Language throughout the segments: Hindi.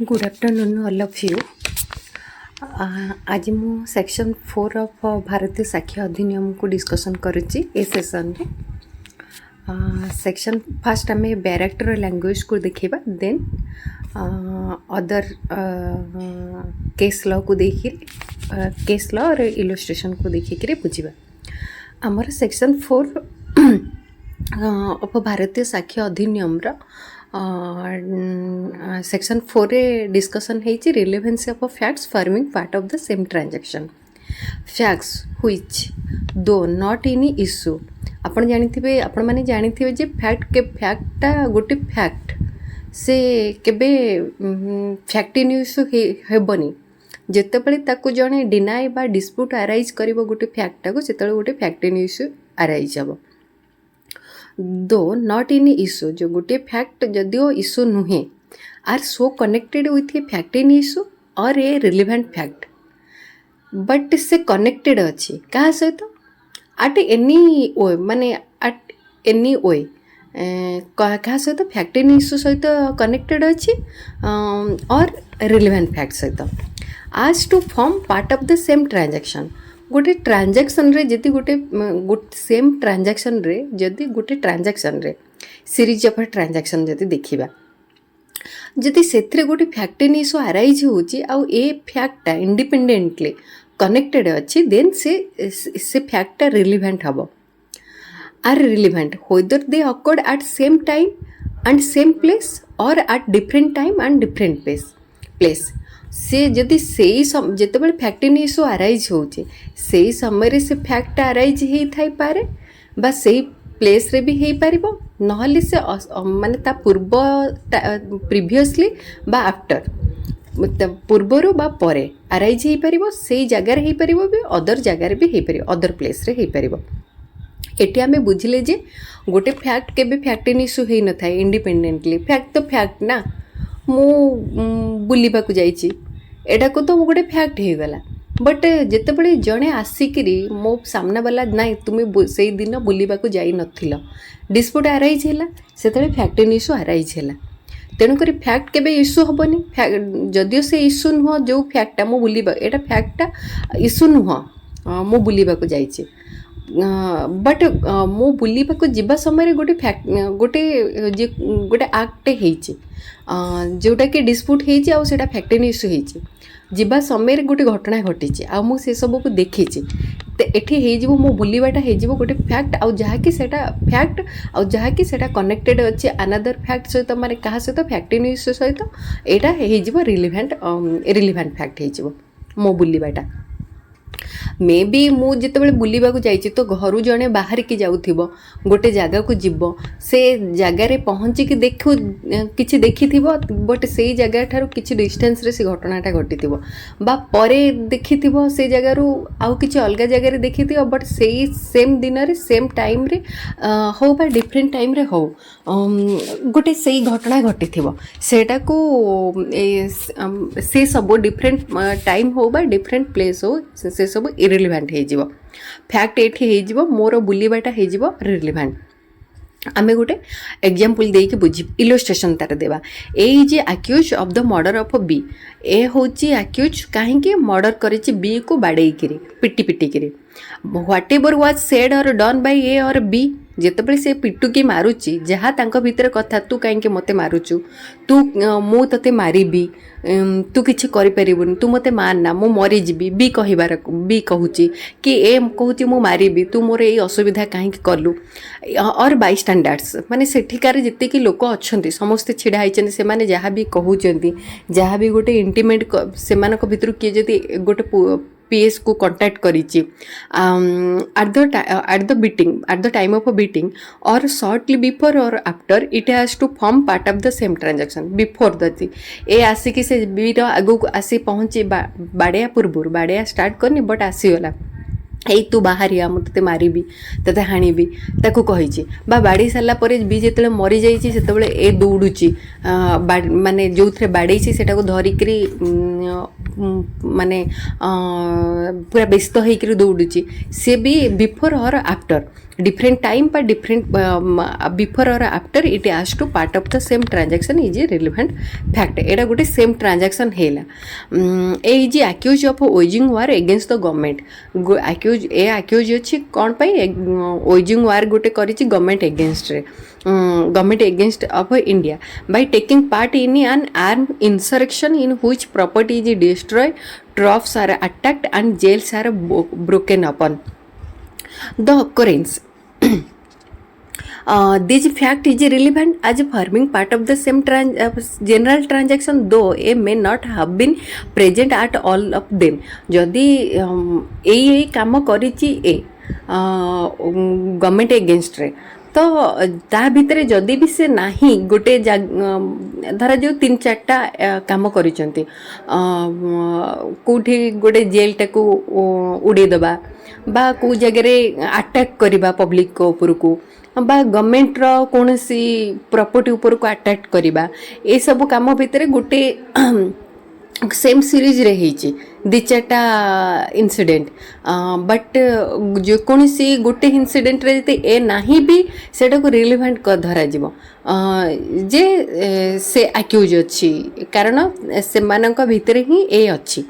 Good afternoon all of you. आज मु सेक्शन 4 ऑफ भारतीय साक्ष्य अधिनियम को डिस्कसन करुच्ची ए सेशन रे। सेक्शन फर्स्ट आम बैरेक्टर लैंग्वेज को देखा, देन अदर केस लॉ को देखिए, केस लॉ और इलस्ट्रेशन को देखिए बुझा। आमर सेक्शन 4 ऑफ भारतीय साक्ष्य अधिनियम सेक्शन 4 रे डिस्कसन है relevancy of facts forming part of the same transaction. Facts which though not any issue, आपण जानिथिबे, आपण माने जानिथिबे जे फैक्ट के फैक्टटा गोटे फैक्ट से केबे फैक्ट इन इश्यू हेबनी जेतेबेले ताकू जणे डिनाई बा डिस्प्यूट अराइज करिवो गोटे फैक्टटा को, सेतेबेले गोटे फैक्ट इन इश्यू अराइज हबो। दो नॉट इन इश्यू, जो गोटे फैक्ट जदिओ इश्यू नुहे are so connected with a fact in issue और ए रिलेवेंट फैक्ट, बट से कनेक्टेड अच्छी क्या सहित आट एनी वे, माने आट एनी वे क्या सहित फैक्ट इन इश्यू सहित कनेक्टेड अच्छी और रिलेवेंट फैक्ट सहित as to form part of the same transaction. गोटे ट्रांजैक्शन रे जदि गोटे सेम ट्रांजैक्शन रे जदि गोटे ट्रांजैक्शन रे सीरीज ऑफ ट्रांजैक्शन जदि देखिबा, जदि सेथरे गोटे फैक्ट इन इश्यू अराइज होची आ ए फैक्टटा इंडिपेंडेंटली कनेक्टेड अच्छी, देन से फैक्टटा रिलेवेंट हबो। Are relevant whether they occurred at same time and same place or at different time and different place. से जदि से जितेबाला फैक्ट इन इश्यू अराइज होचे से समय से फैक्ट अराइज हो थाई पारे बा से प्लेस रे भी हो पारिबो, नहले से माने ता पूर्व प्रीवियसली बा आफ्टर पूर्वर बा परे अराइज हो पारिबो, से जगार हो पारिबो भी अदर जगार भी हो पारिबो, अदर प्लेस रे हो पारिबो। एटी आमे बुझिले जे गोटे फैक्ट केबे फैक्ट इन इश्यू हो न थाए इंडिपेंडेंटली। फैक्ट तो फैक्ट ना, मु बुलिबा को जाइछि एटा को तो गोटे फैक्ट हो गला, बट जितेबाला जड़े आसिकी मो सामना वाला नाई तुम्हें से दिन बुलिबा को जाई नथिल, डिस्प्यूट अराइज है से फैक्ट इन इश्यू अराइज है। तेणुक फैक्ट केबे इश्यू हेनी, जदिओ से इश्यू नुह जो फैक्टा मो बुलिबा एटा फैक्टा इश्यू नुह मो बुलिबा को जाइछि, बट मो बुलिबा को जिबा समय गोटे फैक्ट गोटे आक्ट होइछि जोटा कि डिस्प्यूट होइछि आ सेटा फैक्ट इन इश्यू होइछि। जिबा समय गोटे घटना घटी आ मु से सब को देखिछि, तो एठी हो मो बुलिबाटा हो गोटे फैक्ट आ जहाँकि सेटा फैक्ट आ जहाँकि सेटा कनेक्टेड अच्छे अनदर फैक्ट सहित, माने कहा सहित फैक्ट इन इश्यू सहित एटा हो रिलेवेंट फैक्ट हो मो बुलिबाटा। मे बी मु जितेबाला बुलिबा को जाइछि तो घर जड़े बाहर की जाउथिबो गोटे जगह को जीव, से जगार पहुँचिकी देखु किछि देखिथिबो, बट से जगह ठारू किछि डिस्टेंस रे से घटनाटा घटिथिबो बा परे देखिथिबो से जगह रु आउ किछि अलगा जगह रे देखिथिबो, बट से सेम दिन रे सेम टाइम रे हो बा डिफरेंट टाइम रे हो गोटे से घटना घटिथिबो, सेटा को से सब डिफरेंट टाइम हो बा डिफरेंट प्लेस हो से सब इरिलेवेंट हो फैक्ट एठी हो मोर बुलिबाटा हो रिलेवेंट। आमे गोटे एग्जांपल देके बुझी इलस्ट्रेशन तार देवा। ए जे accused of the murder of B, A होची अक्यूज कहीं मर्डर करिछि बी को बाड़ेइकिरी पिटी पिटिकिरी। Whatever was said or done by A or B, जेतेबेले से पिटू की मारुची जहाँ तांको भीतर कथा तू कहीं मते मारुचु, तू मु तते मारिबी, तू किछि करि परिबुनी, तू मते मारना मु मरी जिबी, बी कहिबार बी कहूची कि ए कहूची मु मारिबी, तू मोर ए असुविधा कहीं कलु। और बाई स्टैंडर्ड्स माने सेठिकार जिते कि लोक अच्छे समस्ते छिड़ा होती से माने जहाँ भी कहते जहाँ भी गोटे इंटीमेट से भीतर किए जदि गोटे पीएस को कांटेक्ट करिछि at the time of beating or shortly before or after it has to form part of the same transaction. Before the A आसिकी से बी आगू आसी पहुँची बाड़िया पूर्व बाड़िया स्टार्ट करनी बट आसीगला एई तू बाहरिया मु तते मारिबी तते हाणीबी ताकू कहिछि बा बाड़ी सारा पर बी जेतले मरी जाइछि सेतबेले ए दौड़ुछि माने जोथरे बाड़ेछि सेटा को धरिकरी माने पूरा व्यस्त होकर दौड़ुछि से भी before or after different time but different before or after it has to part of the same transaction is a relevant fact. एटा गोटे सेम ट्रांजैक्शन हैला ए is accused of waging war against the government. accused अछि कोन पई waging war गोटे करिछि गवर्नमेंट अगेंस्ट रे government against of India by taking part in an armed insurrection in which property is destroyed, troops are attacked and jails are broken upon. The occurrence this fact is relevant as a forming part of the same general transaction, though a may not have been present at all of them. जदि यही काम करिछि ए गवर्नमेंट अगेंस्ट रे तो ता भितर जदि भी से नाही गोटे धरा जो 3-4टा काम करिसंती कोठी गोटे जेल टाकू उड़े दबा बा को जगह रे अटैक करबा पब्लिक को ऊपर को बा गवर्नमेंट रो कोनसी प्रॉपर्टी ऊपर को अटैक करबा ए सब काम भितर गोटे सेम सीरीज रे हिची 2-4टा इंसिडेंट बट जो कौन सी गोटे इंसिडेंट रे जते ए नाही भी सेटा को रिलेवेंट कर धरा जीवो जे से अक्यूज अछि कारण से मानक भितर ही ए अछि.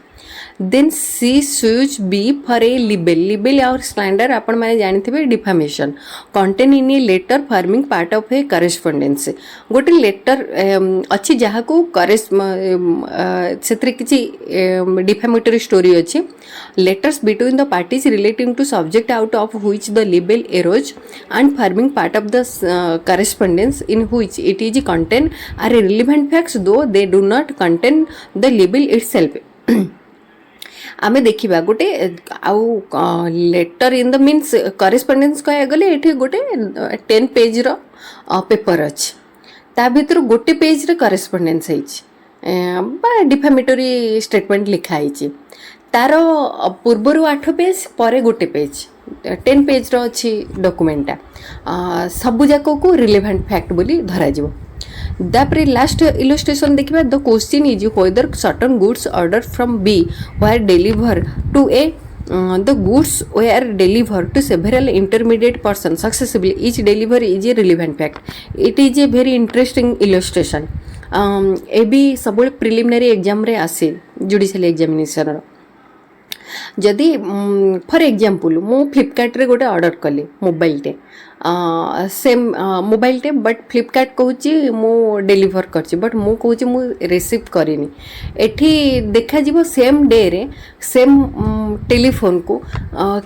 Then C sues B for a libel or slander आपण माने जानिथिबे defamation contain in a letter forming part of a correspondence. गोटे लेटर अछि जहा को सेतरे किछि डिफामेटरी स्टोरी अछि. Letters between the parties relating to subject out of which the libel arose and forming part of the correspondence in which it is contained are relevant facts though they do not contain the libel itself. आमे देखिबा गोटे आउ लेटर इन द मीन्स करेस्पोंडेंस कह गले एठी गोटे 10 पेज रो पेपर अछि ता भीतर गोटे पेज रे करेस्पोंडेंस हैछि बा डिफामेटरी स्टेटमेंट लिखा हैछि तारो पूर्वरु 8 पेज परे गोटे पेज 10 पेज रो अछि डॉक्यूमेंटा सब जाको को रिलेवेंट फैक्ट बोली धरा जिवो. तापर लास्ट इलस्ट्रेशन देखिबा the question is whether certain goods ordered from B were delivered to A the goods were delivered to several intermediate persons successively each delivery is a relevant fact. It is a very interesting illustration. ए भी सब प्रिलिमिनरी एग्जाम रे आसे जुडिशियल एग्जामिनेशन रो जदि फॉर एग्जांपल मु फ्लिपकार्ट रे गोटे ऑर्डर कली मोबाइल टे सेम मोबाइल टे बट फ्लिपकार्ट कहूँ मु डिलीवर करछि बट मु कहूँ मु रिसीव करिनी एठी देखा जीवो सेम डे रे सेम टेलीफोन को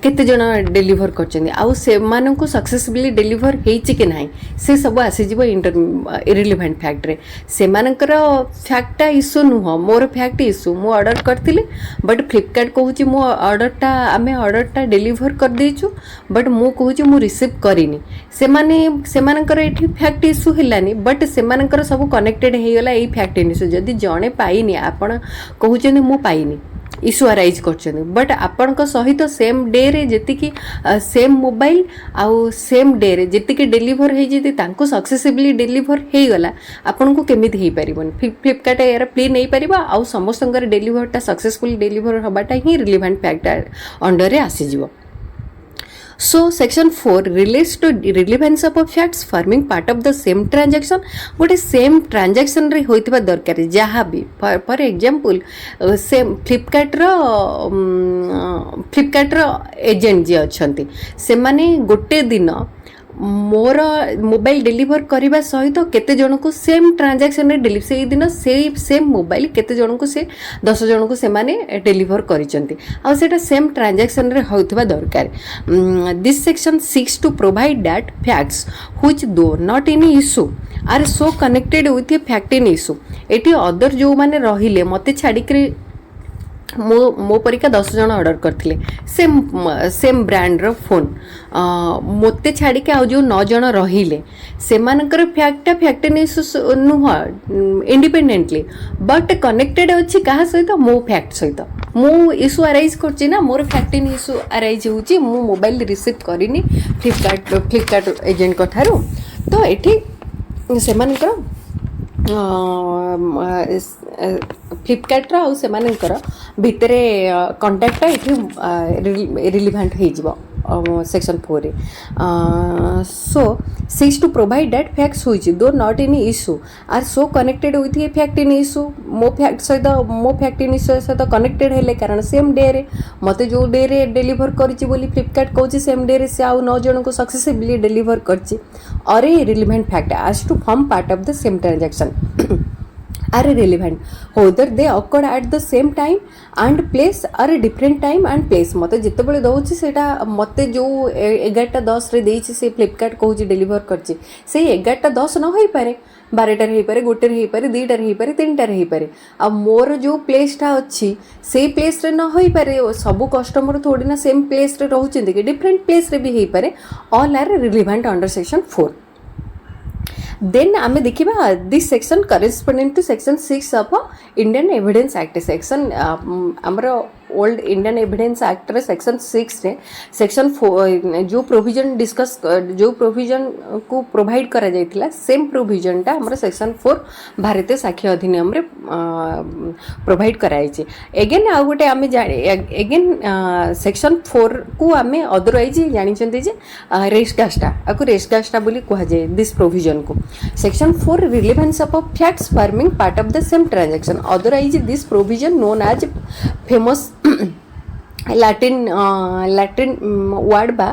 केते जणा डिलीवर करछन्ती आउ से मानन को सक्सेसफुली डिलीवर हेछि कि नाही से सब आसी जीवो इरिलेवेंट फैक्ट रे से मानकर फैक्टटा इशू नुह मोर फैक्ट इशू मु ऑर्डर करथिले बट फ्लिपकार्ट कहूँ मु ऑर्डरटा आमे ऑर्डरटा डिलीवर कर देछु बट मु कहूँ मु रिसीव करिनी सेमानकर एठी फैक्ट इशू हेलानी बट सेमानकर सब कनेक्टेड हे गला ए फैक्ट इशू जदि जणे पाइनी आपण कहउछन मु पाइनी इशू अराइज करछन बट आपण को सहित सेम डे रे जतिकी सेम मोबाइल आउ सेम डे रे जतिकी डिलीवर हे जति तांको सक्सेसफुली डिलीवर हे गला आपण को केमिति हे परिबन फ्लिपकार्ट यार प्ले नै परिबा आउ समस्तंकर डिलीवरटा सक्सेसफुली डिलीवर हबाटा ही रिलेवेंट फैक्ट अंडर रे आसी जिवो. So section 4 relates to relevance of facts forming part of the same transaction. गोटे सेम ट्रांजैक्शन रे होइतबा दरकार जहाँ भी फॉर एग्जांपल सेम फ्लिपकार्ट रो एजेंट जे अछंती से माने गोटे दिन मोर मोबाइल डिलीवर करबा सहित केते जन को सेम ट्रांजैक्शन रे डिलीवर से दिन सेम मोबाइल केते जन को से 10 जन को से माने डिलीवर करिसंती आ सेटा सेम ट्रांजैक्शन रे होइतबा दरकार. This section seeks to provide that facts which though not in issue are so connected with a fact in issue. एटी अदर जो माने रहिले मते छाडी के मो परिका 10 जन ऑर्डर करथिले सेम ब्रांड रो फोन मोते छाड़ी के आ जो 9 जन रहिले सेमानकर फैक्ट नुह इंडिपेंडेंटली बट कनेक्टेड अछि कहा सहित मो फैक्ट सहित मु इशू अराइज करछि ना मोर फैक्ट इन इशू अराइज होछि मु मोबाइल रिसीव करिनी फ्लिपकार्ट एजेंट को थारो तो एठी सेमानकर फ्लिपकार्ट से भितर कंटाक्टा ये रिलेवेंट हो सेक्शन 4 रे सो सीज to provide that facts which though not in issue are so connected with a fact in issue मो फैक्ट इन इश्यू सहित कनेक्टेड हेले कारण सेम डे रे मते जो डे रे डिलीवर करछि बोली फ्लिपकार्ट कहछि सेम डे रे से आउ 9 जन को सक्सेसफुली डिलीवर करछि or a relevant fact as to form part of the same transaction are relevant whether they occurred at the same time and place or a different time and place मते जिते बळे दउछि सेटा मते जो 11:10 रे देछि से फ्लिपकार्ट कहूछि डिलीवर करछि से 11:10 न होई पारे 12 रे पारे 1 रे पारे 2 रे पारे 3 रे पारे आ मोर जो प्लेसटा अछि से प्लेस रे न होई पारे सब कस्टमर थोड़ी ना सेम प्लेस रे रहउछिन कि डिफरेंट प्लेस रे भी होई पारे all are relevant under section 4 then आमे देखिबा this section corresponding to section 6 of Indian evidence act section हमरो ओल्ड इंडियन एविडेंस एक्ट रे सेक्शन 6 रे सेक्शन 4 जो प्रोविजन डिस्कस जो प्रोविजन को प्रोवाइड करा जायतिला सेम प्रोविजन टा हमरो सेक्शन 4 भारतीय साक्ष्य अधिनियम रे प्रोवाइड कराई छै अगेन आ गोटे आमे अगेन सेक्शन 4 को आमे अदरवाइज जानि चंती जे रेसगास्टा आको रेसगास्टा बोली कहा जाय दिस प्रोविजन को section 4 relevance of facts forming part of the same transaction otherwise this provision known as famous Latin word बा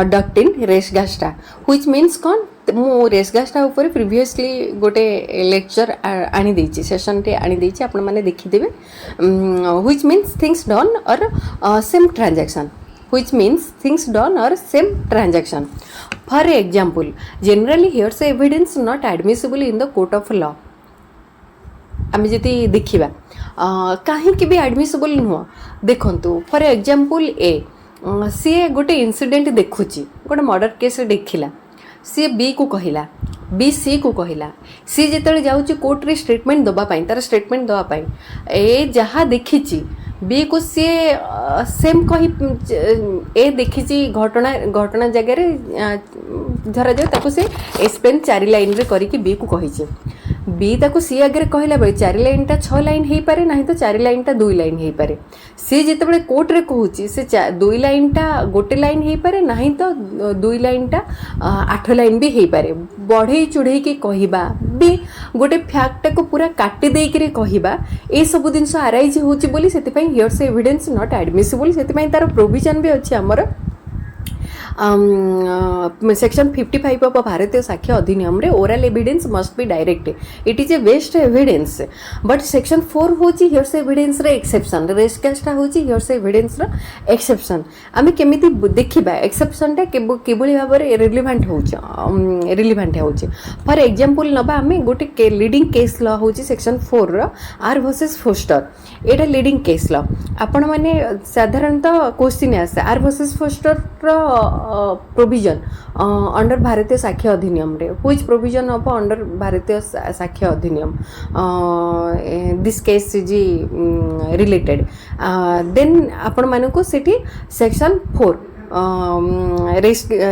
डक्टिन रेसगास्टा which means कौन मु रेसगास्टा ऊपर प्रीवियसली गोटे लेक्चर आनी देछि सेशन टे आनी देछि आपण माने देखि देबे which means things done or same transaction which means things done or same transaction for example generally hearsay evidence not admissible in the court of law आम जी देखा कहीं भी एडमिसिबल नुह देखु फॉर एग्जांपल ए सी गोटे इनसीडेंट देखुची गोटे मर्डर केस देखला सी बी को कहला बी सी को कहला सी जिते जाऊँगी कोर्ट रे स्टेटमेंट दवापाई तार स्टेटमेंट दवापाई ए जहाँ देखी बी को सी सेम कही ए देखी घटना जगह धरा जाए से एक्सप्लेन 4 लाइन रे करके बी को कही बी ताको सी आगे कहला बेले 4 लाइन टा 6 लाइन हो पारे ना तो 4 लाइन टा 2 लाइन हो पारे सी जिते कोर्ट रे कहूँ से 2 लाइन टा गोटे लाइन हो पारे ना तो 2 लाइन टा 8 लाइन भी हो पारे बढ़ई चढ़ई की कहवा भी गोटे फैक्ट को पूरा काटी देकरे कहवा ए सब जिनस आराइज होची बोली सेतिपई हियर्स एविडेंस नॉट एडमिसिबल सेतिपई तार प्रोविजन भी अछि हमर सेक्शन 55 ऑफ भारतीय साक्ष्य अधिनियम रे oral evidence must be direct it is a best evidence but section 4 होची हियर्स एविडेंस रे एक्सेप्शन रेसगास्टा होची हियर्स एविडेंस रो एक्सेप्शन आमे केमिति देखिबा एक्सेप्शन टा केबोली भाबरे रिलेवेंट होची फॉर एग्जांपल नबा आमे गोटे लीडिंग केस लॉ होची section 4 row are versus poster Etah leading case law आपण माने साधारणतः क्वेश्चन आसे are versus poster row provision under भारतीय साक्ष्य अधिनियम रे व्हिच प्रोविजन ऑफ अंडर भारतीय साक्ष्य अधिनियम this case is related then आपण मानको सेठी सेक्शन 4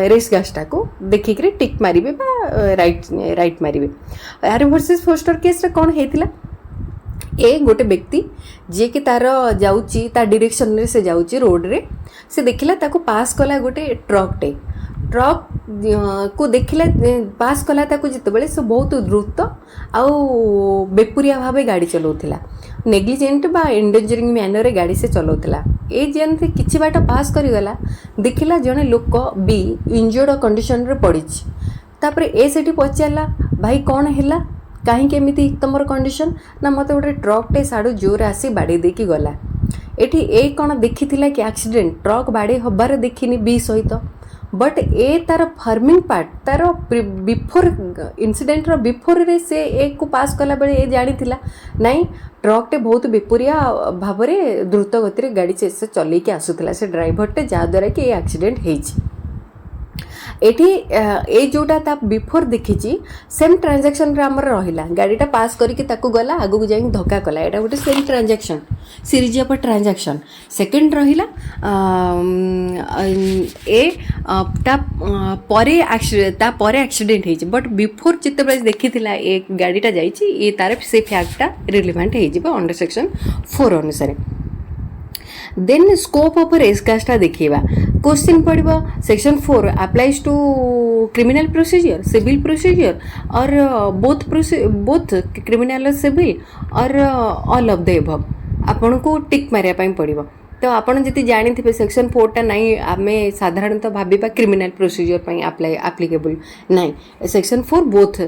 रेसगास्टा को देखिक टिक मारिबे बा राइट मारिबे आर वर्सेस फोस्टर केस रे कोन हेतिला ए गोटे व्यक्ति जे कि तार जाउची ता डायरेक्शन रे से जाउची रोड रे से देखिला ताको पास कला गोटे ट्रक को देखिला पास कला ताको जितेबेले से बहुत द्रुत आउ बेपुरिया भावे गाड़ी चलाउथिला नेग्लिजेंट बा एंडेंजरिंग मैनर रे गाड़ी से चलाउथिला ए जेन किछि बाट पास करी गला देखिला जने लोक बी इंजर्ड कंडीशन रे पड़िछि तापर ए सेठी पचारला भाई कौन हैला कहीं केमिति तुमर कंडीशन ना मत गोटे ट्रकटे साड़ू जोर आसी बाड़े देकी गला एठी ए कौन देखी कि एक्सीडेंट ट्रक बाड़े हबार देखिनी बी सहित बट ए तार फार्मिंग पार्ट तार बिफोर इनसीडेंट रो बिफोर रे से ए को पास कला बेले ए जानी थिला नहीं ट्रकटे बहुत बेपुरिया भाव में द्रुत गति गाड़ी से चल के आसूला से ड्राइवरटे जहाँद्वारा कि एक्सीडेंट होइछि एठी ए जोटा ता बिफोर देखिची सेम ट्रांजैक्शन रे हमर रहिला गाड़ीटा पास करके ताकू गला आगु जाई धक्का कला एटा गोटे same transaction series of transaction second रहिला ए ता परे एक्सीडेंट हेछि बट बिफोर जिते बेले देखिथिला ए गाड़ीटा जाईची ए तार से फैक्टटा रिलेवेंट हे जिबो अंडर सेक्शन 4 अनुसार देन स्कोप ऑफ रेस कास्टा देखा क्वेश्चन पड़ो section 4 applies to criminal procedure civil procedure और बोथ क्रिमिनल सिविल और ऑल ऑफ द एबव आपन को टिक मारिया पड़ो तो आपन जति जानी थे सेक्शन 4 टा नहीं आम साधारणतः भाविबा क्रिमिनल प्रोसीजर अप्लाई एप्लिकेबल नहीं section 4 both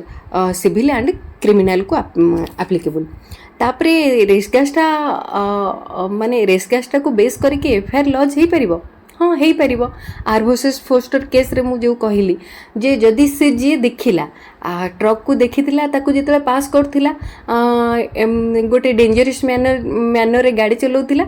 civil and criminal को एप्लिकेबल तापरे रेसकास्टा माने रेसकास्टा को बेस करके एफआईआर लॉज हो पार हाँ हो पार आर वर्सेस फोस्टर केस रे मु जो कहली जे जदि से जी देखिला ट्रक को देखी जो पास करथिला गोटे डेंजरस मैनर रे गाड़ी चलाउथिला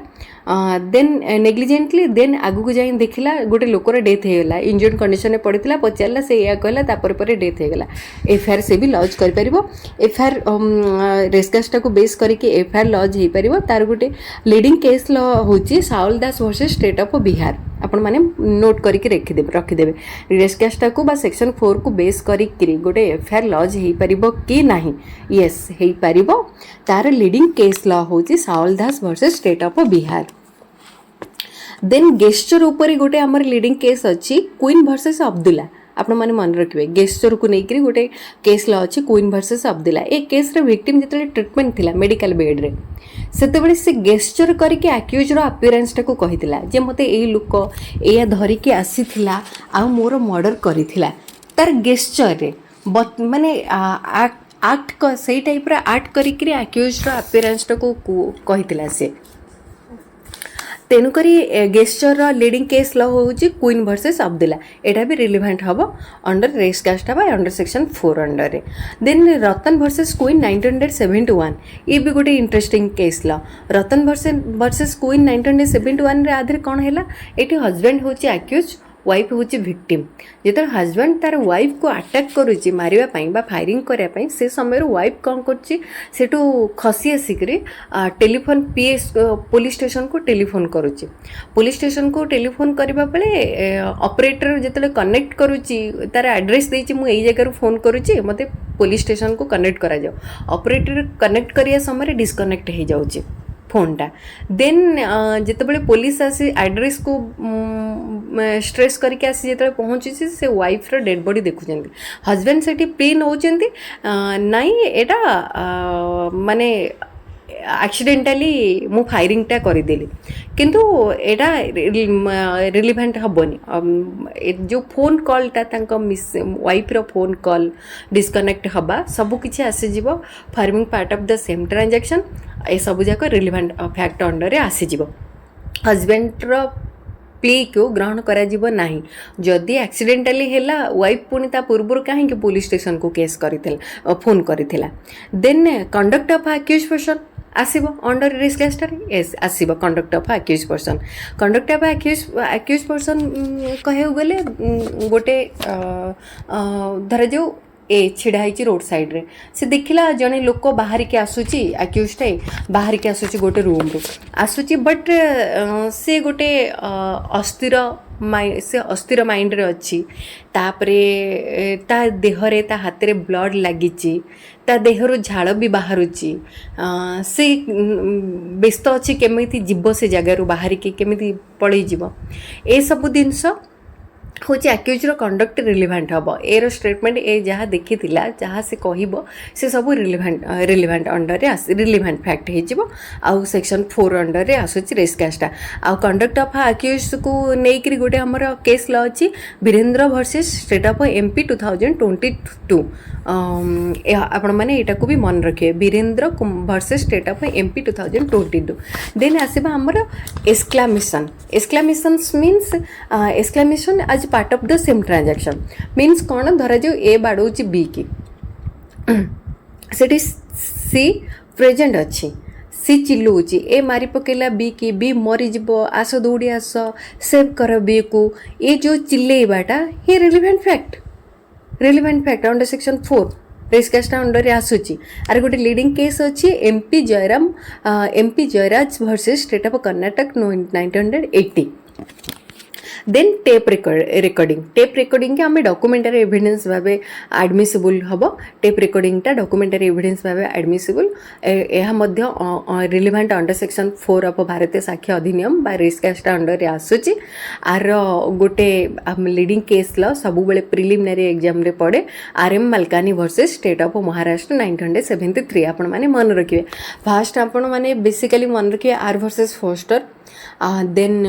देन नेग्लिजेंटली देन आगु को जाई देखिला गोटे लोकर डेथ होगला इंजर्ड कंडीशन में पड़ता पचारा से या कहला तापर पर डेथ होगला एफआईआर से भी लॉज कर पारिबो एफआईआर रेसकास्टा को बेस करके एफआईआर लॉज हो पारिबो तार गोटे लीडिंग केस होची Sawal Das versus state of Bihar आपण माने नोट करके रखिदेवे रेसकास्टा को बा सेक्शन 4 को बेस करी गोटे एफआईआर लॉज हो पारिबो कि नाही यस हो पारिबो तार लीडिंग केस लॉ होची Sawal Das versus state of Bihar then gesture ऊपर गोटे आमर लीडिंग केस अच्छी क्वीन वर्सेस अब्दुल्ला आपण माने मन रखिए गेस्चर को लेकर गोटे केस लॉ अच्छी क्वीन वर्सेस अब्दुल्ला ए केस रे विक्टिम जिते ट्रिटमेंट थिला मेडिकल बेड रे सेतेबेले से गेस्चर करके आक्यूज रो अपीयरेंस टाको कहितिला जे मते ए लोक एया धरि के आसीथिला आ मोर मर्डर करिथिला तार गेस्चर रे माने एक्ट सही टाइप रा एक्ट करिकरी आक्यूज रो अपीयरेंस टाको कहितिला से तेणुकरी गेस्चर लीडिंग केस लॉ होची क्वीन वर्सेस अब्दुल्ला एटा भी रिलेवेंट हम अंडर रेसकास्टा बा अंडर सेक्शन 4 अंडर देन रतन वर्सेस क्वीन 1971 ये भी गोटे इंटरेस्टिंग केस लॉ रतन वर्सेस क्वीन 1971 रे आधे कौन है ये हजबैंड होची एक्यूज वाइफ होची विक्टिम जो हजबैंड तार वाइफ को अटैक करुच्ची मारिबा बा फायरिंग करने से समय वाइफ कौन करटू खसी आसिक टेलीफोन पीएस पुलिस स्टेशन को टेलीफोन करुच्ची पुलिस स्टेशन को टेलीफोन करने बेले ऑपरेटर जो कनेक्ट करुच्ची तार एड्रेस देती मुझे जगार फोन करुच्ची मते पुलिस स्टेशन को कनेक्ट करा जाओ ऑपरेटर कनेक्ट करिया समय डिस्कनेक्ट हो जाऊँगी फोनटा देन जितेबाला पुलिस आसी एड्रेस को स्ट्रेस करके आसी जो पहुँची से वाइफ रो डेड बॉडी देखुं हजबैंड से प्ले नौ नाई एटा माने एक्सीडेंटाली मु फायरिंग टा करदेली किंतु एटा रिलेवेंट हेनी जो फोन कॉल टा मिस वाइफ रो फोन कॉल डिस्कनेक्ट हवा सब किसी आसीज forming part of the same transaction ए सब जाक रिलेवेंट फैक्ट अंडर आसीज हजबैंड रो प्ले को ग्रहण करा नहीं जदि एक्सीडेंटाली है वाइफ पुणी ता पूर्व कहीं पुलिस स्टेशन को केस करथिला फोन करथिला then conduct of accused person आसीबो अंडर रेसकास्टा यस आसीबो कंडक्ट ऑफ अक्यूज पर्सन कहू गले गोटे धर जो ए छिड़ा है रोड साइड रे से देखला जने लोक बाहर के आसुची अक्यूजटा बाहर के आसुची गोटे रूम रू आसुची बट से गोटे अस्थिर माइंड रे अच्छी तापरे ता देहरे ता हाथ रे ब्लड लागिची ता देहरु झाड़ भी बाहरुची से व्यस्त अच्छी केमिति जीव से जगार बाहर के केमिति पड़े जीव ए सब जिनस हूँ आक्यूज कंडक्ट रिलेवेंट हम एरो स्टेटमेंट ए जहाँ देखी जहाँ से कह से सब रिलेवेंट अंडर रिलेवेंट फैक्ट हो सेक्शन 4 अंडर आसूची रेसकास्टा आउ कंडक्ट ऑफ आक्यूज को लेकर गोटे आमर केस लॉ अच्छी Virendra versus state of MP 2022 आपण मैंने यहाँ को भी मन रखिए Virendra versus state of MP 2022 then आसवा आमर exclamation means exclamation as part of the same transaction means कौन धरा जो ए बाड़ौची बी की सेठी सी प्रेजेंट अच्छी सी चिल्लौची ए मारी पकेला बी की बी मरीज आस दौड़ी आस सेव कर बी को ये जो चिल्लेबाटा ये रिलेवेंट फैक्ट अंडर सेक्शन 4 रेसकास्टा अंडर आसूची आर गोटे लीडिंग केस अच्छी MP Jayaraj versus state of Karnataka 1980 then tape recording के आम डॉक्यूमेंटरी एविडेंस भाव एडमिसिबल हम टेप रेकर्डिंगटा डॉक्यूमेंटरी एविडेंस भाव एडमिसिबल यह relevant under section 4 of Bharatiya साक्ष्य अधिनियम बा रेस्कास्ट अंडर आसूची आर गोटे लीडिंग केस ल सब बेले प्रिलिमिनरी एग्जाम रे पड़े RM Malkani versus state of Maharashtra 1973 आपण माने मन रखिए फास्ट आपण माने बेसिकली मन रखिए R versus Foster then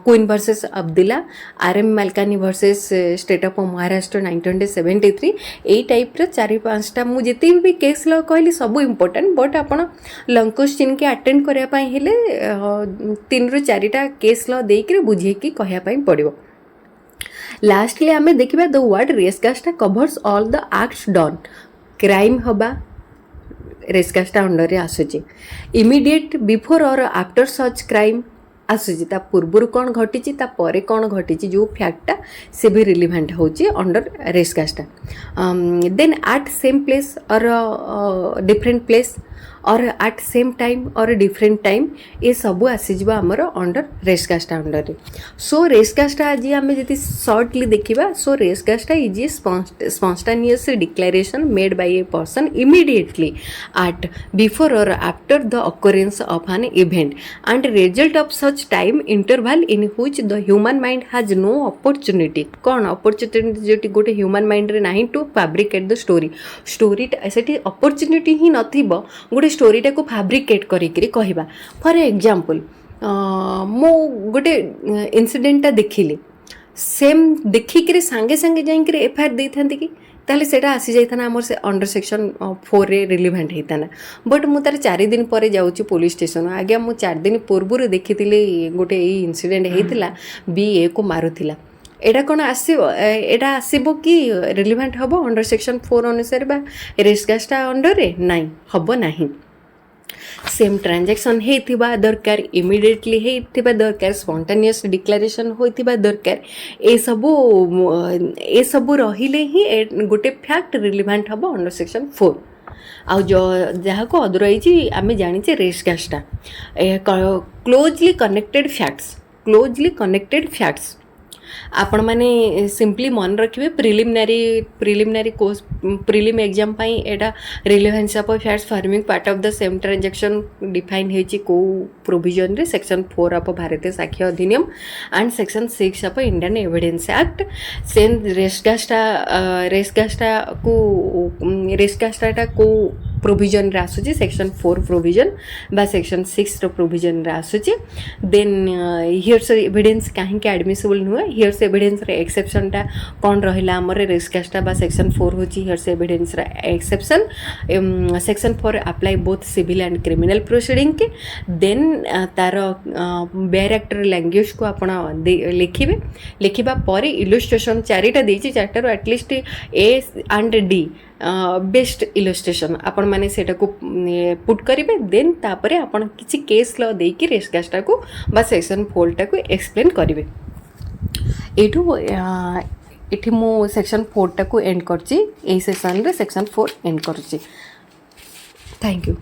queen versus Abdullah RM Malkani versus state of Maharashtra 1973 यही टाइप रे 4-5टा मु जिते भी केस ल कहली सब इम्पोर्टेंट बट आपण लंग क्वेश्चन के अटेंड करिया पई हेले 3 ରୁ 4टा केस ल देई के बुझे की कहया पई पड़िबो लास्टली आमे देखिबा द वर्ड रेस्कास्टा covers all the acts done crime हबा रेस्कास्टा अंडर रे आସୁची immediate before or after such crime आसूची ता पूर्वर कौन घटी ता परे कौन घटी जो फैक्टा से भी रिलेवेंट होची अंडर रेस्कास्टा then at same place or different place or at same time or different time ये सबू आसीजा आमर अंडर रेस्कास्टा अंडर रे सो रेस्कास्टा आज आम जी सर्टली देखा सो रेस्कास्टा is a spontaneous declaration made by a person immediately at before or after the occurrence of an event and result of such time interval in which the human mind has no opportunity कौन अपॉर्चुनिटी जो गोटे ह्यूमन माइंड रे नहीं टू फैब्रिकेट द स्टोरी से अपॉर्चुनिटी ही नथिबो गोटे स्टोरीटा को फैब्रिकेट करिकरी कहबा फॉर एग्जांपल मो गोटे इनसिडेंटा देखिली सेम देखिकरी सांगे सांगे जाइकरी FIR देथांती कि ताले सेटा आसी जाइथाना हमर से अंडर सेक्शन 4 रे रिलेवेंट हेताना बट मु तार 4 दिन परे जाउची पुलिस स्टेशन आगे मु 4 दिन पूर्व देखिथिले गोटे ए इनसिडेंट हेतिला BA को मारुथिला एटा कौन एटा आसब कि रिलेवेंट हम अंडर सेक्शन 4 अनुसार बा रेस्कास्टा अंडर रे नाई हम नहीं सेम ट्रांजैक्शन होइथिबा दरकार इमीडिएटली होइथिबा दरकार स्पॉन्टेनियस डिक्लेरेशन होइथिबा दरकार ए सब रहिले ही गोटे फैक्ट रिलेवेंट हम अंडर सेक्शन 4 आउ जो जहाँ को अदरवाइज आम जानी रेस्कास्टा क्लोजली कनेक्टेड फैक्ट्स आपण माने सिंपली मन रखिए preliminary course prelim exam pi Etah relevance of facts forming part of the same transaction define होची को प्रोविजन रे सेक्शन 4 ऑफ भारतीय साक्ष्य Adhiniyam and section 6 of Indian evidence act same रेस्कास्टा को प्रोविजन रे आसुची सेक्शन 4 प्रोविजन बा सेक्शन 6 रो प्रोविजन रे आसुची देन हियर्स एविडेंस काहे के एडमिसिबल नुए हियर्स एविडेंस रे एक्सेप्शन टा कोन रहिला हमर रेस्कास्टा बा सेक्शन 4 होची हियर्स एविडेंस रे exception section 4 apply both civil and criminal proceeding के देन तार बेयर एक्टर लैंग्वेज को आपण लिखिबा पर इलस्ट्रेशन 4टा देछि 4टारो at least A and D best illustration आपण माने सेटा को पुट करिवे देन तापरे आपण किछि केस ल देई कि रेस्कास्टा को बा सेक्शन 4 टा को एक्सप्लेन करिवे एठी मो सेक्शन 4 टा को एंड करछि ए सेक्शन रे सेक्शन 4 एंड करछि थैंक यू।